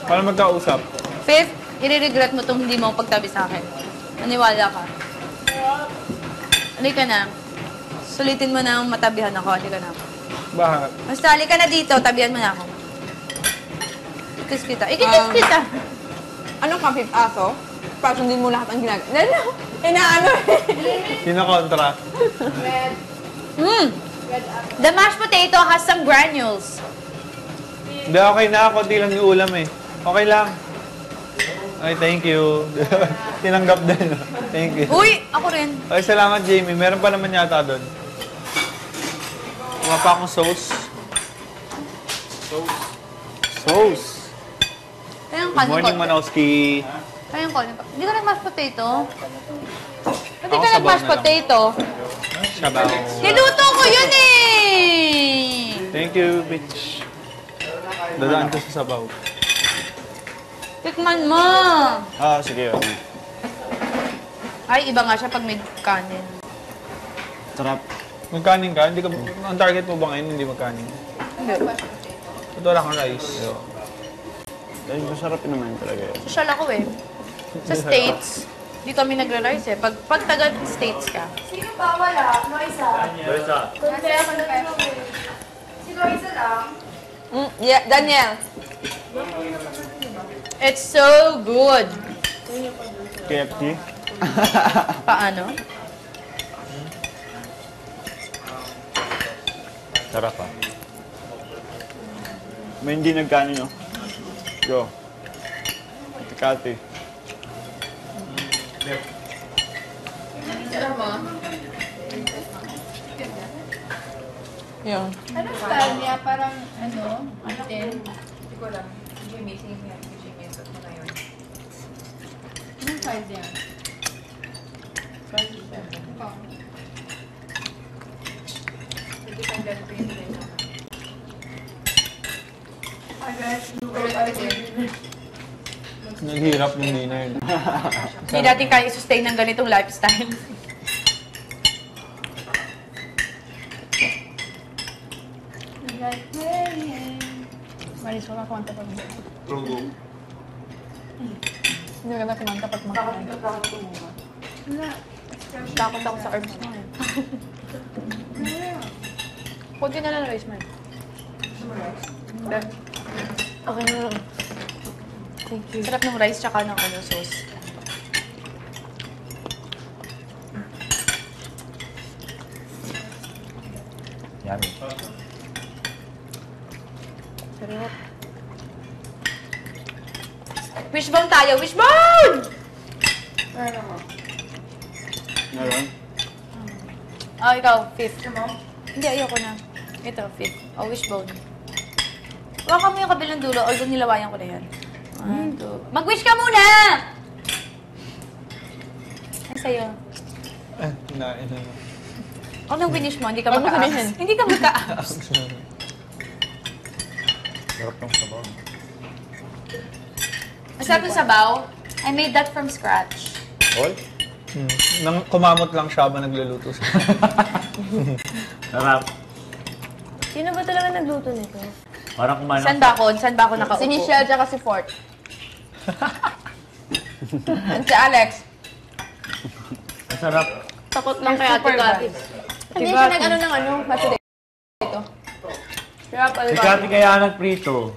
Para magkausap. Fifth, i-regret mo itong hindi mo pagtabi sa akin. Naniwala ka. Halika na. Sulitin mo na ang matabihan ako. Halika na. Bakit? Basta, halika na dito. Tabihan mo na ako. Ikis kita. Ikis kita! Anong ka, fifth aso? Para sundin mo lahat ang ginagawa. Inaano eh. Kinakontra. The mashed potato has some granules. Hindi, okay na. Kunti lang yung ulam eh. Okay lang. Ay, thank you. Tinanggap din. Thank you. Uy! Ako rin. Ay, salamat, Jamie. Meron pa naman yata doon. Kuha pa akong sauce. Sauce. Kaya ang Good morning, Manowski. Kaya ang kanin ko. Hindi ka nag-mashed potato? Hindi Ako ka sabaw nag-mashed na lang. potato? Sabaw. Niluto ko yun eh! Thank you, bitch. Dadaan ko sa sabaw. Tikman mo! Ah, sige. Okay. Ay, iba nga siya pag may kanin. Sarap. Magkanin ka? Hindi ka, ang target mo ba ngayon hindi magkanin? Hindi. Ito wala kang rice. Dahil masarap naman talaga yun. Social ako eh. Sa States, di kami nagre-rice eh. Pag taga-States ka. Sino ba wala? Loisa. Loisa. Si Loisa lang. Yeah, Daniel. It's so good. KFC? Paano? Sarap ah. May hindi nagkanin, no? Go. Tikati. Yun. Ano style niya? Parang ano? Din? Hindi ko lang. Jimmy, sige nga. Jimmy, suot mo na yun. Anong size niya? Size siya. Hindi kang ganito yung din. Ay guys, Naghihirap ng dinner. Hindi natin kaya i-sustain ng ganitong lifestyle. Maris, wala kumanta pag hindi ka na kumanta pag makain. Takot ako sa herbs mo eh. Kunti na lang rice man. Okay na lang. Thank you. Sarap ng rice tsaka ng ano, sauce. Yummy. Sarap. Wishbone tayo! Wishbone! Meron? Oh, ikaw. Fifth. Hindi, ayoko na. Ito, fifth. Oh, wishbone. Hawakan mo yung kabilang dulo, although nilawayan ko na yan. Mag-wish ka muna! Ay, sa'yo. Kinain na. Kung nang finish mo, hindi ka Huwag mo magka-abs. sabihin. Hindi ka magka-abs. Sarap ng sabaw. Masarap yung sabaw. I made that from scratch. All? Nang kumamot lang siya ba nagluluto siya. Sarap. Sino ba talaga nagluto nito? Parang kumain Saan ba ako? Saan ba ako nakaupo? Si Michelle tsaka si Fort. And si Alex. Masarap. Takot lang kay Ate Kati. Hindi siya nag-ano ng ano, masarap ito. Si Kati kaya nagprito.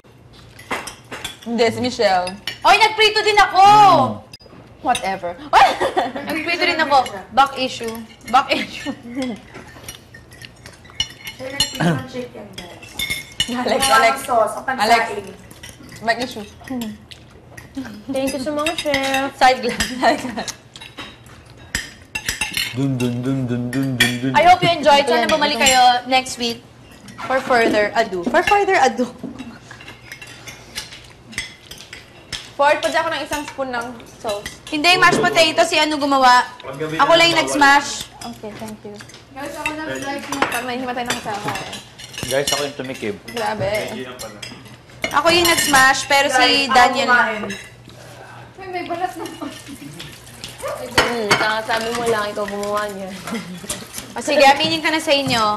Hindi, si Michelle. Oy, nagprito din ako! Whatever. Nagprito din ako. Back issue. Back issue. siya nag-prison chicken, guys. Alex. Sauce, o Alex. pansaing. Back issue. Thank you sa mga chef. Side glass. Dun dun dun dun dun dun dun. I hope you enjoyed. Sana bumalik kayo next week for further ado. For further ado. Fort, pwede ako ng isang spoon ng sauce. Hindi, mashed potato. Si ano gumawa. Ako lang yung nag-smash. Okay, thank you. Guys, ako nag-like mo. Pag may himatay ng kasama ko. Guys, ako yung tumikib. Grabe. Ako yung nag-smash, pero si Daniel... May balas na po. Sabi mo lang, ikaw gumawa niya. O sige, aminin ka na sa inyo.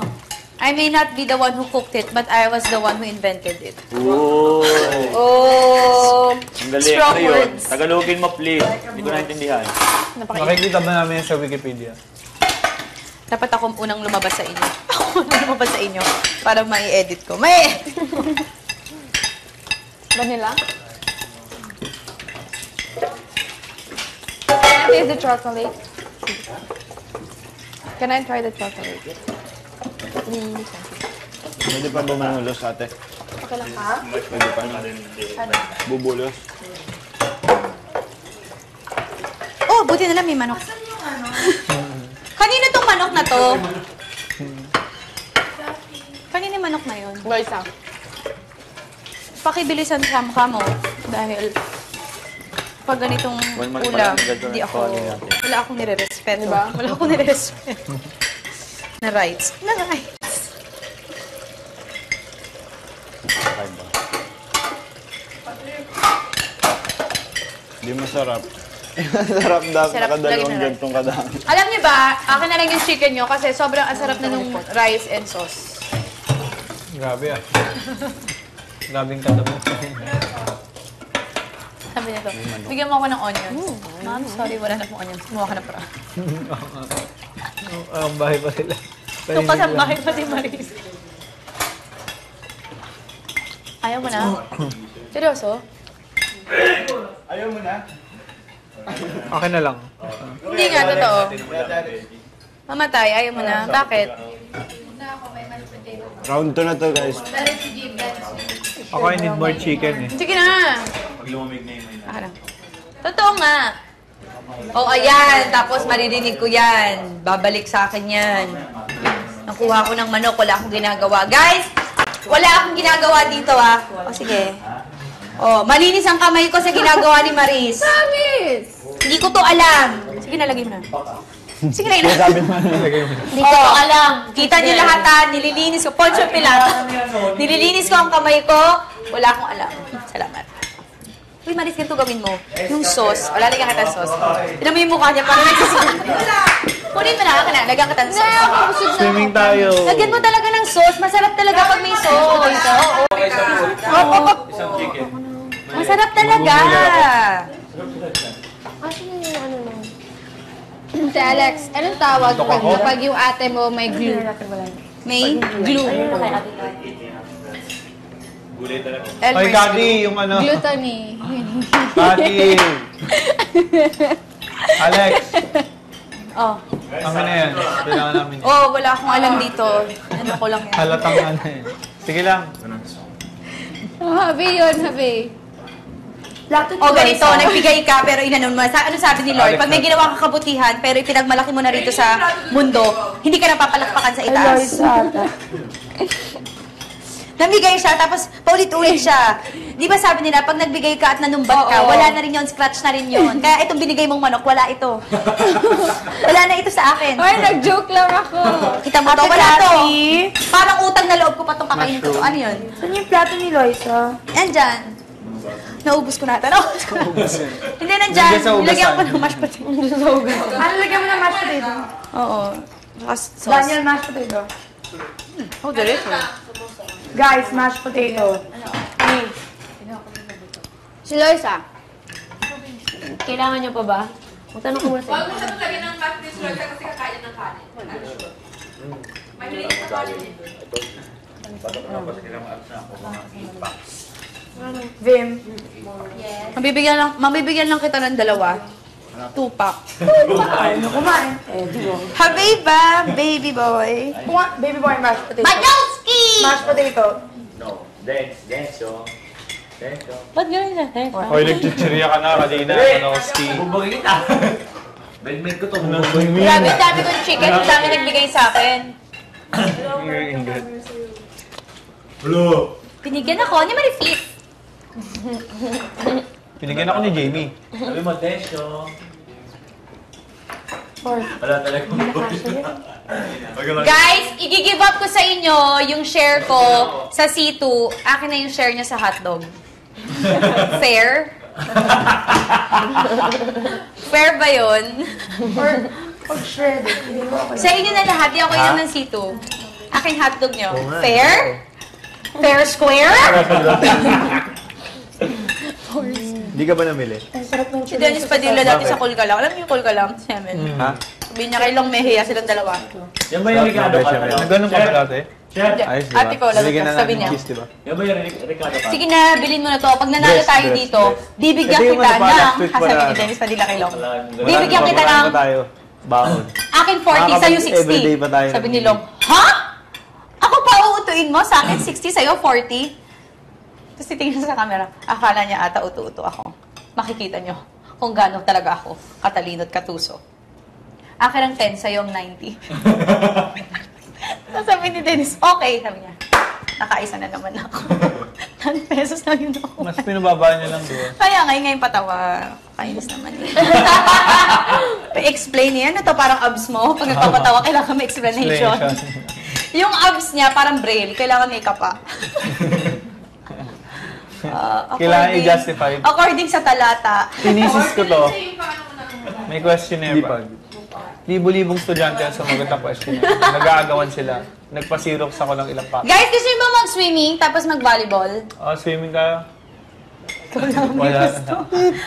I may not be the one who cooked it, but I was the one who invented it. Oh! Oh! Ang galing. Strong Ano yun? words. Tagalogin mo, please. Hindi ko naintindihan. Makikita ba namin yan sa Wikipedia? Dapat ako unang lumabas sa inyo. Ako unang lumabas sa inyo para mai-edit ko. May! Vanilla? Can I taste the chocolate? Can I try the chocolate? Pwede pa ba manulos, ate? Okay lang ka? Pwede pa bubulos. Oh, buti na lang may manok. Kanino tong manok na to? Kanino yung manok na yun? Loisa. Pakibilisan sa mukha mo. Dahil pag ganitong One month pa ulam, lang, ganito hindi na ako, quality natin. wala akong nire-respeto. Diba? Wala akong nire-respeto. Na rights. Na rights. Okay ba? Hindi masarap. Masarap dapat Sarap, lagi nakadalawang na rice. gantong kadami. Alam niyo ba, akin na lang yung chicken nyo kasi sobrang asarap na nung rice and sauce. Grabe ah. Grabing kadami. Sabi niya to, bigyan mo ako ng onions. Ma'am, sorry, wala na pong onions. Kumuha ka na para. Ang bahay pa sila. Ito pa sa bahay pa si Maris. Ayaw mo na? Seryoso? Ayaw mo na? Okay na lang. Hindi nga, totoo. Mamatay, ayaw mo na. Bakit? Round 2 na to, guys. Ako, I need more chicken eh. Sige na. Pag lumamig na yun, Lang. Totoo nga. Oh, ayan. Tapos maririnig ko yan. Babalik sa akin yan. Nakuha ko ng manok. Wala akong ginagawa. Guys, wala akong ginagawa dito, ah. O, sige. Oh, malinis ang kamay ko sa ginagawa ni Maris. Promise! Hindi ko to alam. Sige, nalagay mo na. Sige na, ina. Sabi mo na nilagay mo. Hindi ko to alam. Kita niyo lahat, ah. Nililinis ko. Poncho Pilato. Nililinis ko ang kamay ko. Wala akong alam. Salamat. Uy, Maris, ganito gawin mo. Yung sauce. O, lalagyan kita ng sauce. Tignan mo yung mukha niya. Parang kunin mo na. Ako na. Lagyan kita ng sauce. Swimming tayo. Lagyan mo talaga ng sauce. Masarap talaga pag may sauce. Oo. Isang chicken. Masarap talaga. Asan yung ano lang? Si Alex, anong tawag pag yung ate mo may glue? May glue. Gulay talaga. Oy, Kati, yung ano. Gluttony. Kati. Alex. Oh. Amin na yan. Kailangan namin yan. Oh, wala akong alam dito. Ano ko lang yan. Halatang ano yan. Sige lang. Habi yun, habi. O ganito, nagbigay ka pero inanon mo. Ano sabi ni Lord? Pag may ginawa kang kabutihan pero ipinagmalaki mo na rito sa mundo, hindi ka napapalakpakan sa itaas. Namigay siya, tapos paulit-ulit siya. Di ba sabi nila, pag nagbigay ka at nanumbat ka, wala na rin yun, scratch na rin yun. Kaya itong binigay mong manok, wala ito. Wala na ito sa akin. Ay, nag-joke lang ako. Kita mo to, wala to. Parang utang na loob ko pa itong kakainin ko. Ano yun? Saan yung plato ni Loisa? Nandyan. Naubos ko na ata. Naubos ko na. Hindi, nandyan. Nandiyan sa ugasan. Nilagyan ko ng mashed potato. Ano lagyan mo ng mashed potato? Oo. Sauce. Daniel, mashed potato. Oh, diretso. Guys, mashed potato. Si Loisa. Kailangan niyo pa ba? Magtanong ko muna sa inyo. Vim. Mabibigyan lang kita ng dalawa. 2 pack. Ano kumain? Di ba? Habiba, baby boy. Baby boy, mashed potato. Majowski! Mashed potato. No. Dance, oh. Dance, oh. Ba't gano'n na? Hoy, nagchichirya ka na kanina. Kanowski. Bubagin kita. Bedmate ko to. Grabe, ang dami kong chicken. Ang dami nagbigay sa akin. Hello. Binigyan ako ni Marifit. Pinigyan ako ni Jamie. Sabi mo, dance, oh. Wala talaga. Guys, i-give up ko sa inyo yung share ko sa C2. Akin na yung share niya sa hotdog. Fair? Fair ba yun? Pag shredded. Hindi mo ako. Sa inyo na lahat, di ako inom ng C2. Aking hotdog nyo. Fair? Fair square? Hindi ka ba namili? Si Dennis Padilla dati sa Kulkalang. Alam niyo yung Kulkalang? Semen. Ha? Sabihin niya kay Long Mejia, silang dalawa. Yan ba yung Ricardo ka? Nagano'n ka ba dati? Chef, Ayos, di ba? Ate ko, lagot Bigyan na, na sabi natin niya. cheese, di ba? yan ba yung Ricardo ka? Sige na, bilhin mo na to. Pag nanalo Dress, tayo dress, dito, bibigyan Ito yung kita ano, ng, tweet sabi pala. ni Dennis Padilla kay Long. Wala. Bibigyan kita Wala ng, pa tayo. Baon. akin 40, sa'yo Everyday pa tayo 60. Sabi ng ni Long, ha? Ako pa uutuin mo? Sa akin 60, sa'yo 40? Tapos titingin sa camera, akala niya ata utu-utu ako. Makikita niyo kung gaano talaga ako katalino at katuso. Akin ang 10, sa'yo ang 90. Tapos sabi ni Dennis, okay. Sabi niya, nakaisa na naman ako. 10 pesos na yun ako. Mas pinababa niya lang doon. Kaya ngayon patawa. Kainis naman eh. Pa-explain niya. Ano to? Parang abs mo. Pag nagpapatawa, kailangan may explanation. Yung abs niya, parang braille. Kailangan may kapa. Kailangan i-justify. According sa talata. Tinisis ko to. Yung paano ko na May questionnaire pa. Libo-libong estudyante ang sumagot ng questionnaire. Nag-aagawan sila. Nagpa-xerox ako ng ilang pa. Guys, gusto niyo ba mag-swimming tapos mag-volleyball? Oh, swimming ka. Ikaw lang may Wala. gusto.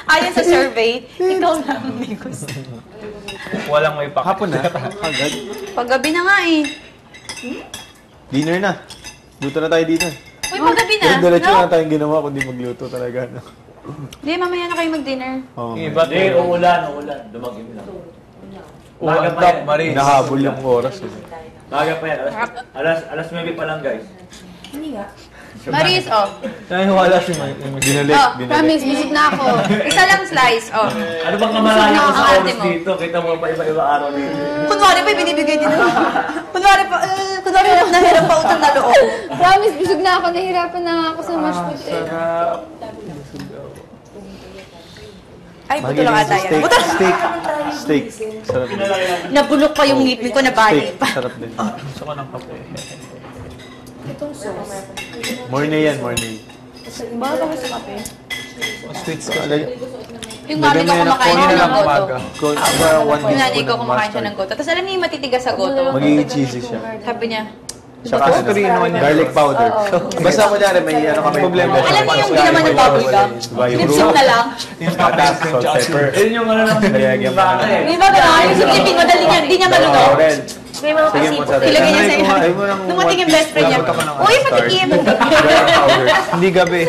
Ayon sa survey, ikaw lang may gusto. Walang may pak. Hapon na. Agad. Paggabi na nga eh. Dinner na. Luto na tayo dito. Uy, paggabi na. Pero diretso No? na tayong ginawa kundi magluto talaga. No? Hindi, mamaya na kayo mag-dinner. Oh. Iba Hindi, uulan. Dumagim lang. Maga pa yan. Maris. Nahabol yung oras. Eh. Maga pa yan. Alas 9 pa lang, guys. Maris, oh. Wala si Mike. Binalik. Oh, Binalik. Promise, visit na ako. Isa lang slice, oh. Ano bang kamalayan ko Ang sa arte oras mo. dito? Kita mo pa iba-iba araw dito. Kunwari pa, binibigay din ako. Kunwari pa, nahirap pa utang na loob. Promise, busog na ako. Nahirapan na nga ako sa mashed potato. Sarap. Ay, buto lang ata yan. Steak. Buto Steak. Steak. Sarap din. Nabulok pa yung ngipin ko, nabali Steak. pa. Sarap din. Gusto ko ng kape. Morning yan, morning. Sweets ko. Yung mami ko kumakain siya ng goto. Yung nanay ko kumakain siya ng goto. Tapos alam niyo yung matitigas sa goto. Magiging cheesy siya. Sabi niya, Saka Ito rin naman yan. garlic powder. Basta kunyari may ano ka may Problema. alam niyo yung ginawa ng bubble gum? Lipstick na lang. Yung tatas, yung Salt, pepper. Yun yung ano lang. Nilagyan mo na. Di ba gano'n? Yung sa Pilipin, madali niya, hindi niya malunod. Laurel. May mga Sige mo sa Ilagay niya sa iyo. Ay, mo ng Dumating yung best friend niya. Labot ako ng Uy, patikim! garlic powder. Hindi gabi.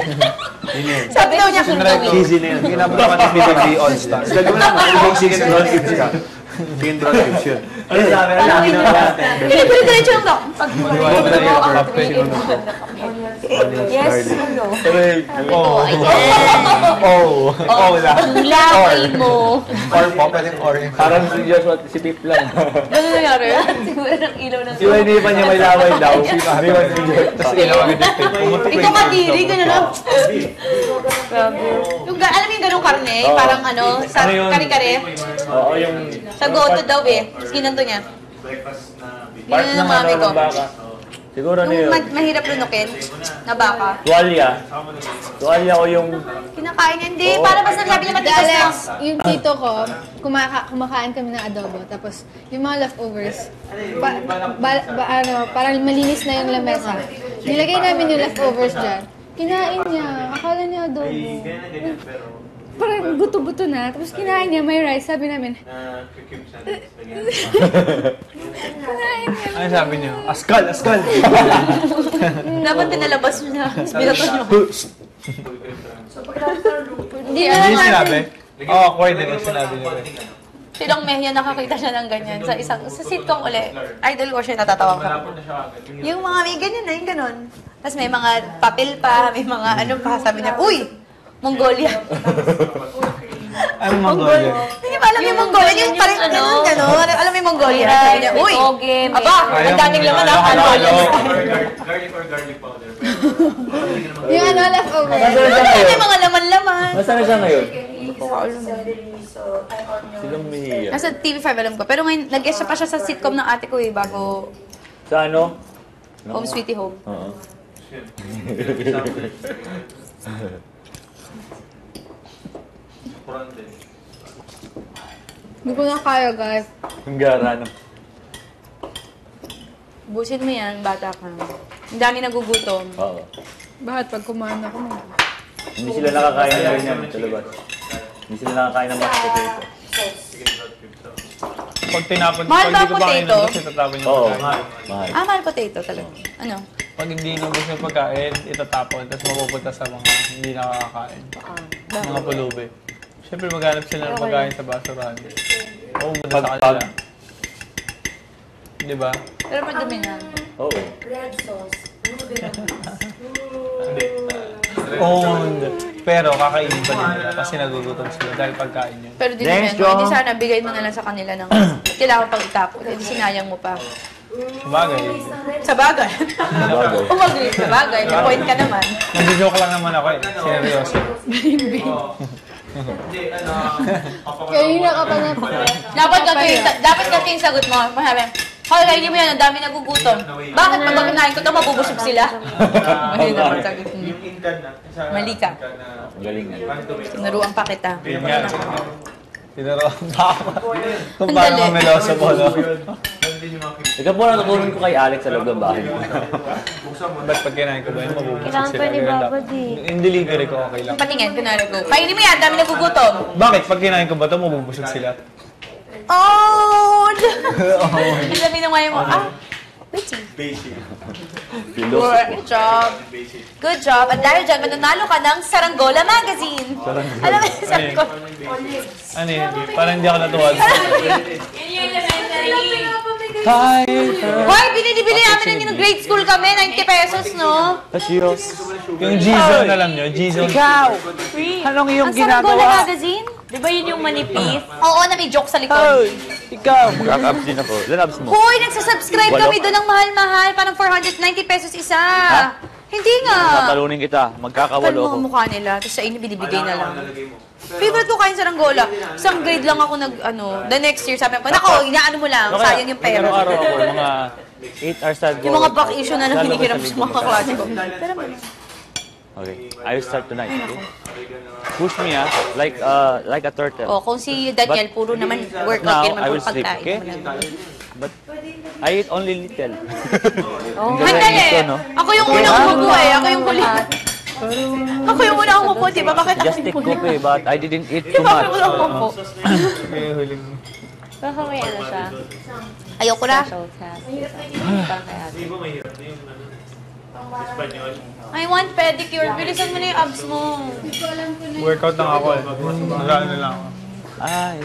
Yun yun. Sabi daw niya kung gawin. Cheesy na yun. Ginabot ako ni PBB All-Star. Lagyan mo lang. Ibang chicken brown chips ka. Chicken brown chips yun. Ano sabi? Ano Parang ginawa yun. natin? Diretso lang daw. Maliwanag na yung kape. Yes, Oh. Oh, Oh, lang. Laway mo. Or po, pwedeng or. Parang si Joshua, si Pip lang. Gano'n nangyari? Siguro ng ilaw ng Si Wendy pa niya may laway daw. Tapos ilaw agad yung tape. Pumutok Ito kadiri, gano'n lang. Yung, alam mo yung gano'ng karne? Parang ano, sa Ano yun? kare-kare. Oo, yung Sa goto daw eh. Tapos ginanto niya. part Ginanto ng ng mami ano ko. ng baka. Siguro ano Yung yun. mahirap lunukin na baka. Tuwalya. Tuwalya ko yung... Kinakain niya. Hindi, para basta sabi niya matigas Alex, lang. yung tito ko, kumakain kami ng adobo. Tapos, yung mga leftovers, parang malinis na yung lamesa. Nilagay namin yung leftovers dyan. Kinain niya. Akala niya adobo. Parang buto-buto na. Tapos kinain niya, may rice. Sabi namin, Ano sabi niyo? Askal, askal! Dapat pinalabas niya. Tapos binato niya. Hindi na Hindi lang sinabi? natin. Oo, awkward din yung sinabi niyo rin. Silang Mehya nakakita siya ng ganyan sa sitcom uli. Idol ko siya, natatawa ko. Yung mga may ganyan na, yung ganon. Tapos may mga papel pa, may mga ano pa. Sabi niya, uy! Mongolia. Ano Mongolia? Hindi ba alam yung Mongolia? Yung parang Ano? ganon. Alam mo yung Mongolia? Sabi niya, uy! Toge, may- Aba, ang daming laman ah. Halo-halo. yung ano, leftovers. May mga laman-laman. Nasaan na siya ngayon? Hindi ko alam. Silang Mejia. Nasa TV5 alam ko. Pero ngayon, nag-guest pa siya sa sitcom ng ate ko eh, bago Sa ano? Home Sweetie Home. Oo. Hindi ko na kaya, guys. Yung gara, no? Busin mo yan, bata ka. Ang dami nagugutom. Oo. Bakit pag kumain ako mo? Hindi sila nakakain ng ganyan sa labas. Hindi sila nakakain ng mashed potato. Pag tinapon, Mahal pag ba di ko pa kainin potato? kasi tatapon yung Oo. pagkain. Mahal. Mahal potato talaga. Ano? Pag hindi nubos yung pagkain, itatapon, tapos mapupunta sa mga hindi nakakakain. Mga pulubi. Siyempre maghanap sila ng pagkain sa basurahan. Oo, muna sa kanila. Di ba? Pero madumi na. Oo. Oo, hindi. Pero kakainin pa din nila kasi nagugutom sila dahil pagkain yun. Pero di Thanks, naman, hindi John. sana bigay mo na lang sa kanila ng kailangan pang itapon. Hindi sinayang mo pa. Sabagay. Sa bagay. Bagay. Umagri sa bagay. May point ka naman. Nag-joke lang naman ako eh. Seryoso. Kanina ka pa napaka. Dapat kasi yung sagot mo. Masabi, Hoy, kainin mo yan, ang dami nagugutom. Bakit pag kinain ko ito, mabubusog sila? Mali naman sagot mo. Mali ka. Ang galing nga. Tinuruan pa kita. Yun nga. Tinuruan pa ako. Kung Ang paano dali. mameloso mo, no? Ikaw po natutunan ko kay Alex sa loob ng bahay. Ba't pag kinain ko ba yun, mabubusog Kailangan sila? pa ni Ganun lang. Babad eh. Yung delivery ko, okay lang. Patingin, kunwari ko. Kainin mo yan, ang dami nagugutom. Bakit? Pag kinain ko ba ito, mabubusog sila? Oh! Ang sabi ng ngayon mo, basic. Good job. Good job. At dahil dyan, mananalo ka ng Saranggola Magazine. Alam mo yung Saranggola? Ano yun? Parang hindi ako natuwa. Hoy, binibili namin ng yung grade school kami, 90 pesos, no? Cheers. Yung G-Zone, alam nyo? G-Zone. Anong iyong Ang Saranggola Magazine? Di ba yun yung manipis? Oo, na may joke sa likod. Ikaw. Magkaka-abs din ako. Ilan abs mo? Hoy, nagsasubscribe kami doon ng mahal-mahal. Parang 490 pesos isa. Hindi nga. Tatalunin kita. Kapal Magkakawalo mo ako. ang mukha nila, tapos sa inyo binibigay na lang. Favorite ko kain sa Saranggola. Isang grade lang ako the next year sabi ko, nako, inaano mo lang, sayang yung pera. Araw ako, mga 8 hours ago. Yung mga vacation na lang hinihiram sa mga kaklase ko. Pero Okay, I will start tonight, okay? Push me, like a turtle. oh, kung si Daniel, puro naman workout, Now, yun naman I will puro sleep, pagkain. okay? But I eat only little. Handali! Ako yung unang umupo eh. Ako yung huli. Ako yung unang umupo, di ba? Bakit ako Just take yung huli? coffee, but I didn't eat Di too ba ako much. yung unang umupo? Kaya huling. Baka may ano siya. Ayoko na. Special task. Baka kay ate. I want pedicure. Bilisan mo na yung abs mo. Workout lang ako eh. Nag-ano lang ako. Ay,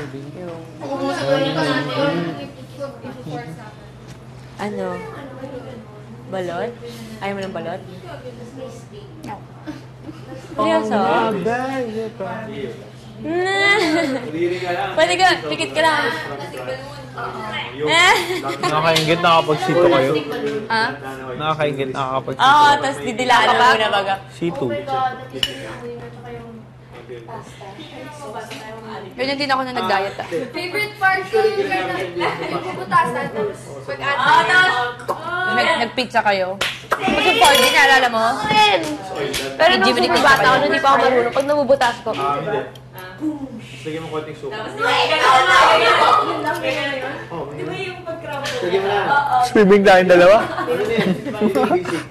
Ano? Balot? Ayaw mo ng balot? Seryoso? Pwede ka, pikit ka lang. Nakakaingit, nakakapagsito kayo. Ha? Nakakaingit, nakakapagsito. Oo, tapos didilaan mo muna baga. C2. Ganyan din ako na nag-diet ah. Favorite part ko yung bubutasan. Pag-ate. Nag-pizza kayo. Mag-party, naalala mo? Pero nung Hindi mo super bata ako, nung di pa ako marunong, pag nabubutas ko, Lagyan mo konting soup. Swimming tayong dalawa?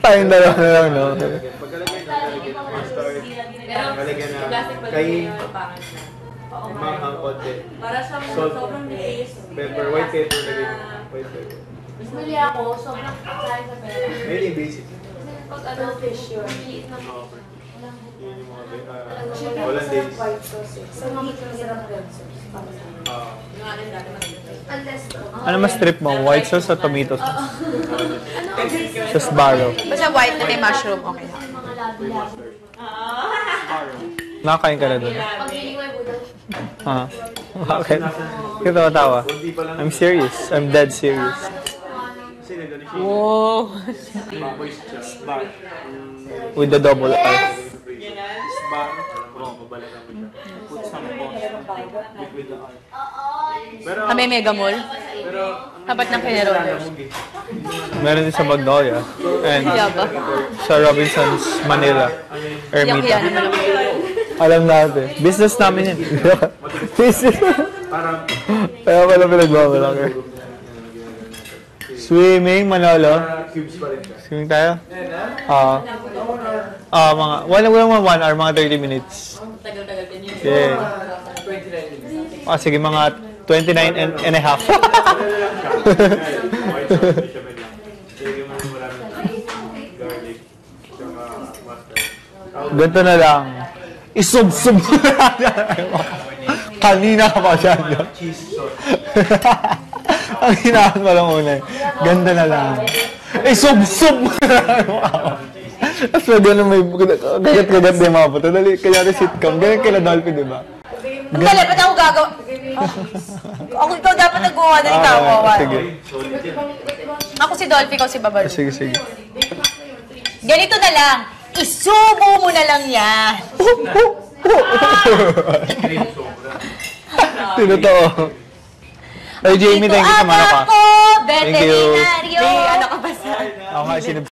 Tayong dalawa na lang, no? Nalagyan na kain, manghang konti. Salt, pepper, white pepper lagyan mo. White pepper. Muli ako, sobrang kasahin sa pera. Ayun yung basic. Pag ano, fish yun. Maliit na Yun yung mga Hollandaise. white sauce. Sa mga masarap red sauce. Unless, Ano mas trip mo? White sauce o tomato sauce? Sa Sbarro. Basta white na may mushroom, okay na. mga labi-labi. Nakakain ka na doon. Pag iniway budo, Ha? Bakit? Kaya tumatawa. I'm serious. I'm dead serious. Kasi nagano siya. wow. Moist siya. Bar. With the double R. Bar. Babalakan mo siya. Put some with the oil. Pero, Kami mega mall. pero, Tapat ng Kineroles. Meron din sa Magnolia. And Yaba. sa Robinson's Manila. Yak yan Ermita. naman ako. Alam natin. Business namin yun. Business. parang, Kaya pala pinagbabalaki. Swimming, Manolo. Cubes pa rin siya. Swimming tayo? Ayan na. Mga 1 hour, mga 30 minutes. Tagal-tagal din yun. Yeah. 29 minutes. Sige, mga 29 and a half. White sauce, bechamel lang. Sige mo maraming garlic. Tsaka mustard. Ganito na lang. Isub-sub mo na kanina ka pa siya. Cheese sauce. Ang hinahan ko lang una. Ganda na lang. Isub-sub mo na lang. Tapos na gano'n may gagat-gagat din mga puto. Dali, kaya rin sitcom. Ganyan kila Dolphy, di ba? Ang dali, ba't ako gagawa? Ako, ikaw dapat nag-gawa na ikaw. Sige. Ako si Dolphy, ikaw si Babalu. Sige, sige. Ganito na lang. Isubo mo na lang yan. Tinotoo. Ay, Jamie, thank you sa mano ka. Ako, Thank you. veterinaryo. May ano ka ba sa... Ako nga,